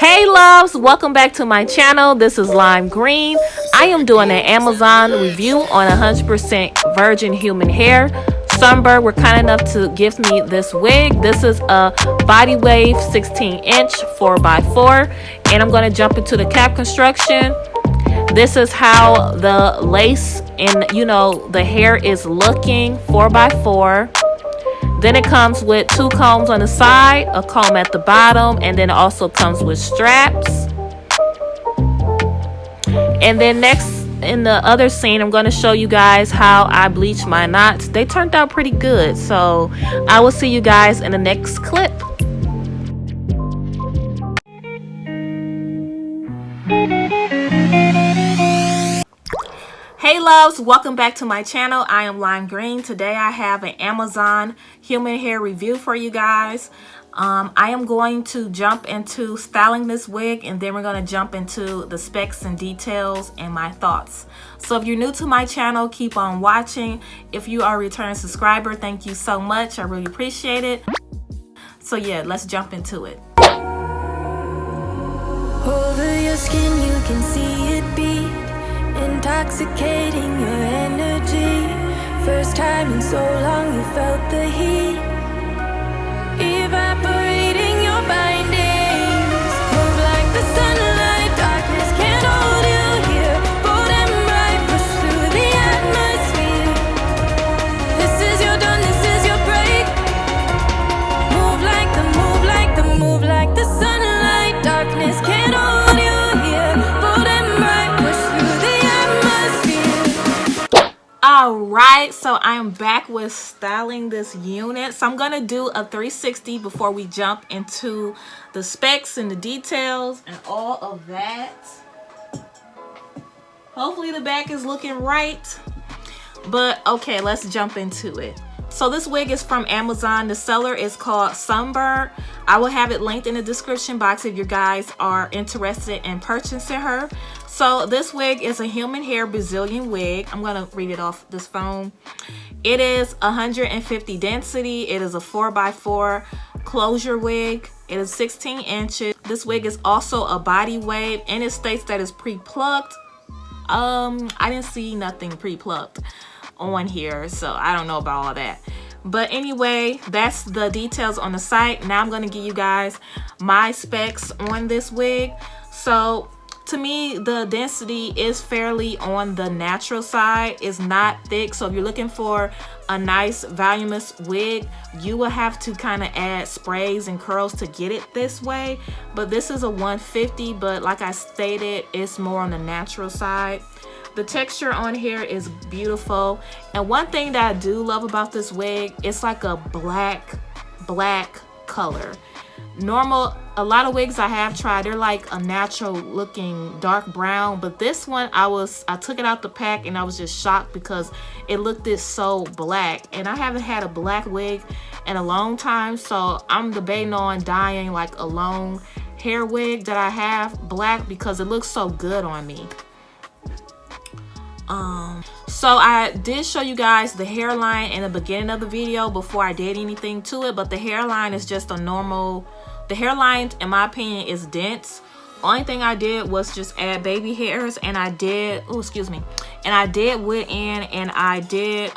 Hey loves, welcome back to my channel. This is Lime Green. I am doing an Amazon review on 100% virgin human hair. Sunber were kind enough to give me this wig. This is a Bodywave 16-inch 4x4, and I'm going to jump into the cap construction. This is how the lace and the hair is looking 4x4. Then it comes with 2 combs on the side, a comb at the bottom, and then it also comes with straps. And then next in the other scene, I'm going to show you guys how I bleach my knots. They turned out pretty good, so I will see you guys in the next clip. Hey loves, welcome back to my channel. I am Lime Green. Today I have an Amazon human hair review for you guys. I am going to jump into styling this wig, and then we're going to jump into the specs and details and my thoughts. So if you're new to my channel, keep on watching. If you are a return subscriber, thank you so much. I really appreciate it. So yeah, let's jump into it. Over your skin you can see it beat, intoxicating your energy. First time in so long you felt the heat, evaporating your bindings. Move like the sunlight, darkness can't hold you here. Bold and bright, push through the atmosphere. This is your dawn, this is your break. Move like the sunlight, darkness can't hold you here. Bold and bright, push through the atmosphere. Alright, so I am back with styling this unit. So I'm going to do a 360 before we jump into the specs and the details and all of that. Hopefully the back is looking right. But okay, let's jump into it. So this wig is from Amazon. The seller is called Sunber. I will have it linked in the description box if you guys are interested in purchasing her. So this wig is a human hair Brazilian wig. I'm going to read it off this phone. It is 150 density. It is a 4x4 closure wig. It is 16 inches. This wig is also a body wave, and it states that it's pre-plucked. I didn't see nothing pre-plucked on here, so I don't know about all that. But anyway, that's the details on the site. Now I'm going to give you guys my specs on this wig. So to me, the density is fairly on the natural side. It's not thick, so if you're looking for a nice voluminous wig, you will have to kind of add sprays and curls to get it this way. But this is a 150, but like I stated, it's more on the natural side. The texture on here is beautiful, and one thing that I do love about this wig, it's like a black color. A lot of wigs I have tried, they're like a natural looking dark brown, but this one I took it out the pack and I was just shocked because it looked so black, and I haven't had a black wig in a long time, so I'm debating on dyeing like a long hair wig that I have black because it looks so good on me. So I did show you guys the hairline in the beginning of the video before I did anything to it, but the hairline is just a normal. The hairline, in my opinion, is dense. Only thing I did was just add baby hairs, and I did, and I did wet in, and I did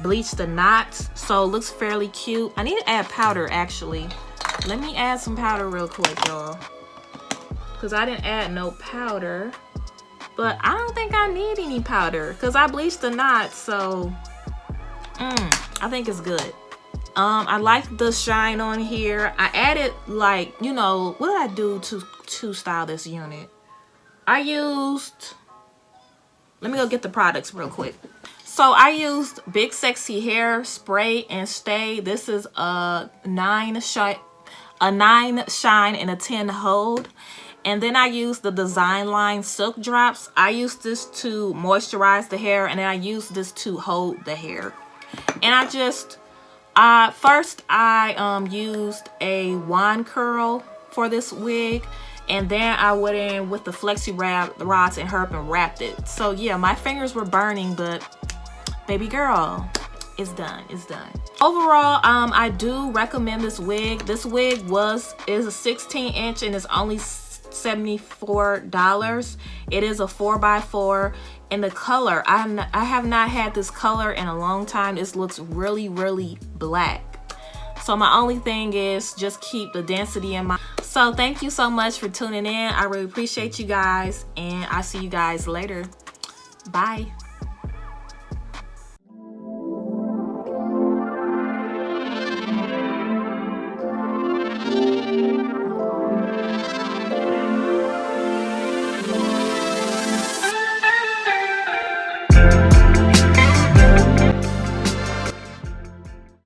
bleach the knots, so it looks fairly cute. I need to add powder actually. Let me add some powder real quick, y'all, because I didn't add no powder. But I don't think I need any powder because I bleached the knots, so I think it's good. I like the shine on here. I added, like, what did I do to style this unit? I used, let me go get the products real quick. So I used Big Sexy Hair Spray and Stay. This is a 9 shine and a 10 hold. And then I used the Design Line Silk Drops. I used this to moisturize the hair, and then I used this to hold the hair. And I just, first I used a wand curl for this wig, and then I went in with the flexi rods and herb and wrapped it. So yeah, my fingers were burning, but baby girl, it's done. It's done. Overall, I do recommend this wig. This wig is a 16 inch and it's only $74. It is a 4x4, and the color, I have not had this color in a long time. This looks really, really black. So my only thing is just keep the density in mind. So thank you so much for tuning in. I really appreciate you guys, and I'll see you guys later. Bye.